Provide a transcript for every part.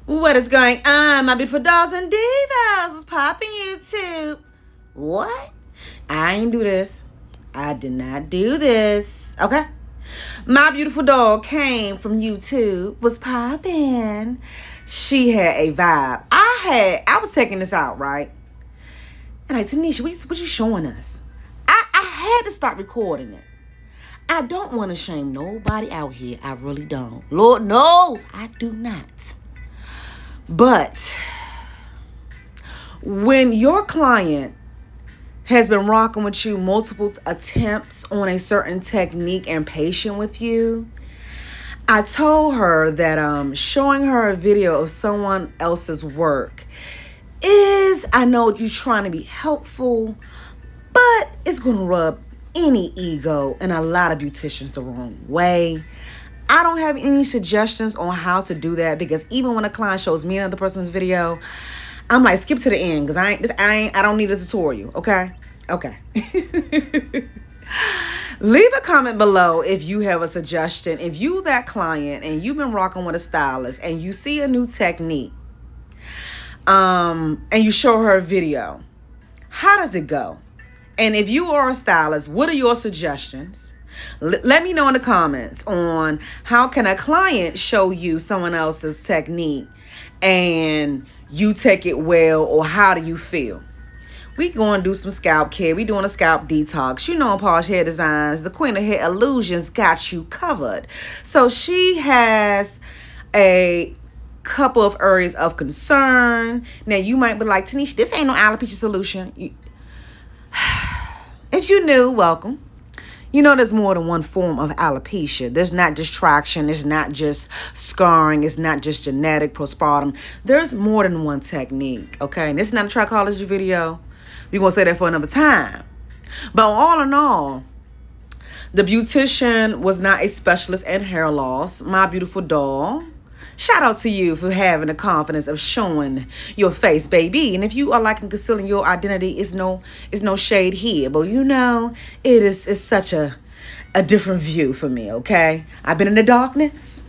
What is going on, my beautiful dolls and divas? What's popping, YouTube? What? I ain't do this. I did not do this. Okay? My beautiful doll came from YouTube. Was popping. She had a vibe. I was taking this out, right? And like, Taneasha, what you showing us? I had to start recording it. I don't want to shame nobody out here. I really don't. Lord knows I do not. But when your client has been rocking with you multiple attempts on a certain technique and patient with you, I told her that showing her a video of someone else's work is, I know you're trying to be helpful, but it's going to rub any ego and a lot of beauticians the wrong way. I don't have any suggestions on how to do that, because even when a client shows me another person's video, I'm like, skip to the end, because I don't need a tutorial. Okay. Leave a comment below if you have a suggestion. If you that client and you've been rocking with a stylist and you see a new technique, and you show her a video, how does it go? And if you are a stylist, what are your suggestions? Let me know in the comments on how can a client show you someone else's technique and you take it well, or how do you feel? We going to do some scalp care. We doing a scalp detox. You know, Posh Hair Designs, the Queen of Hair Illusions, got you covered. So she has a couple of areas of concern. Now you might be like, Taneasha, this ain't no alopecia solution. If you new, welcome. You know there's more than one form of alopecia. There's not just traction. It's not just scarring. It's not just genetic postpartum. There's more than one technique, okay? And this is not a trichology video. We're going to say that for another time. But all in all, the beautician was not a specialist in hair loss. My beautiful doll, shout out to you for having the confidence of showing your face, baby. And if you are liking concealing your identity, it's no shade here. But you know, it's such a different view for me, okay? I've been in the darkness.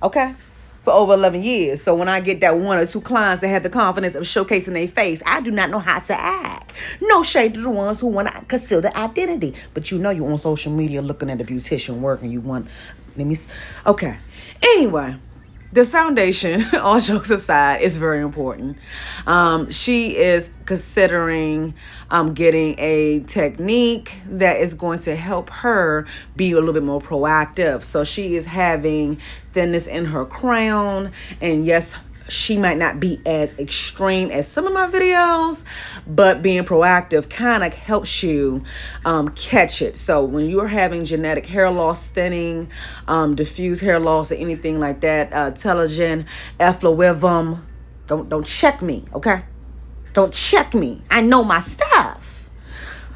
Okay? For over 11 years. So when I get that one or two clients that have the confidence of showcasing their face, I do not know how to act. No shade to the ones who want to conceal their identity. But you know you're on social media looking at a beautician work and you want... Okay. Anyway, this foundation, all jokes aside, is very important. She is considering getting a technique that is going to help her be a little bit more proactive. So she is having thinness in her crown, and yes, she might not be as extreme as some of my videos, but being proactive kind of helps you catch it. So when you're having genetic hair loss, thinning, diffuse hair loss, or anything like that, telogen effluivum, don't check me, okay? Don't check me. I know my stuff.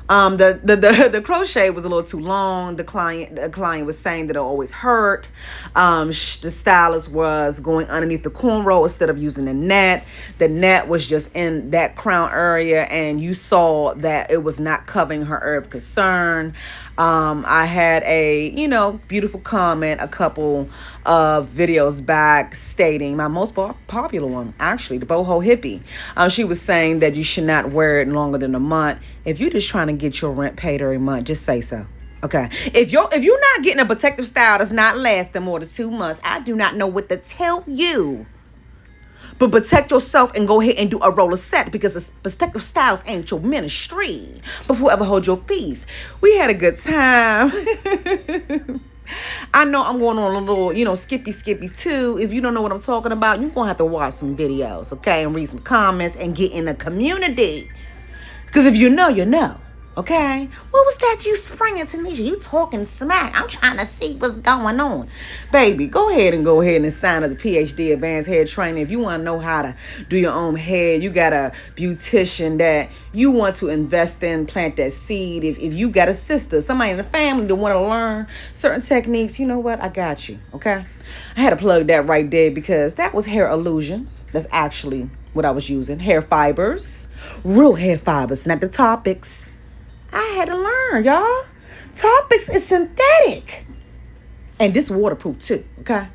The crochet was a little too long. The client was saying that it always hurt. The stylist was going underneath the cornrow instead of using the net. The net was just in that crown area, and you saw that it was not covering her area of concern. I had a, beautiful comment a couple of videos back stating, my most popular one, actually, the boho hippie. She was saying that you should not wear it longer than a month. If you're just trying to get your rent paid every month, just say so. Okay. If you're not getting a protective style that's not lasting more than 2 months, I do not know what to tell you. But protect yourself and go ahead and do a roller set, because protective styles ain't your ministry. But forever hold your peace. We had a good time. I know I'm going on a little, skippy too. If you don't know what I'm talking about, you're going to have to watch some videos, okay? And read some comments and get in the community. Because if you know, you know. Okay? What was that you springing, Taneasha? You talking smack. I'm trying to see what's going on. Baby, go ahead and sign up the PhD Advanced Hair Training. If you want to know how to do your own hair, you got a beautician that you want to invest in, plant that seed. If you got a sister, somebody in the family that want to learn certain techniques, you know what? I got you. Okay? I had to plug that right there, because that was Hair Illusions. That's actually what I was using. Hair fibers. Real hair fibers, not the topics. I had to learn, y'all. Topics is synthetic. And this waterproof too, okay?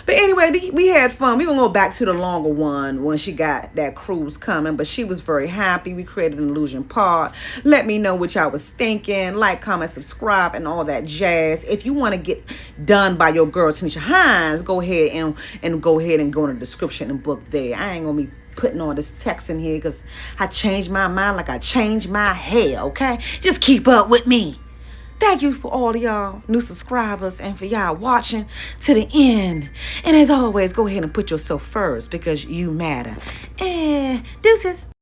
But anyway, we had fun. We're going to go back to the longer one when she got that cruise coming. But she was very happy. We created an illusion part. Let me know what y'all was thinking. Like, comment, subscribe, and all that jazz. If you want to get done by your girl, Taneasha Hines, go ahead and go in the description and book there. I ain't going to be putting all this text in here because I changed my mind like I changed my hair, okay? Just keep up with me. Thank you for all of y'all new subscribers and for y'all watching to the end. And as always, go ahead and put yourself first because you matter. And deuces.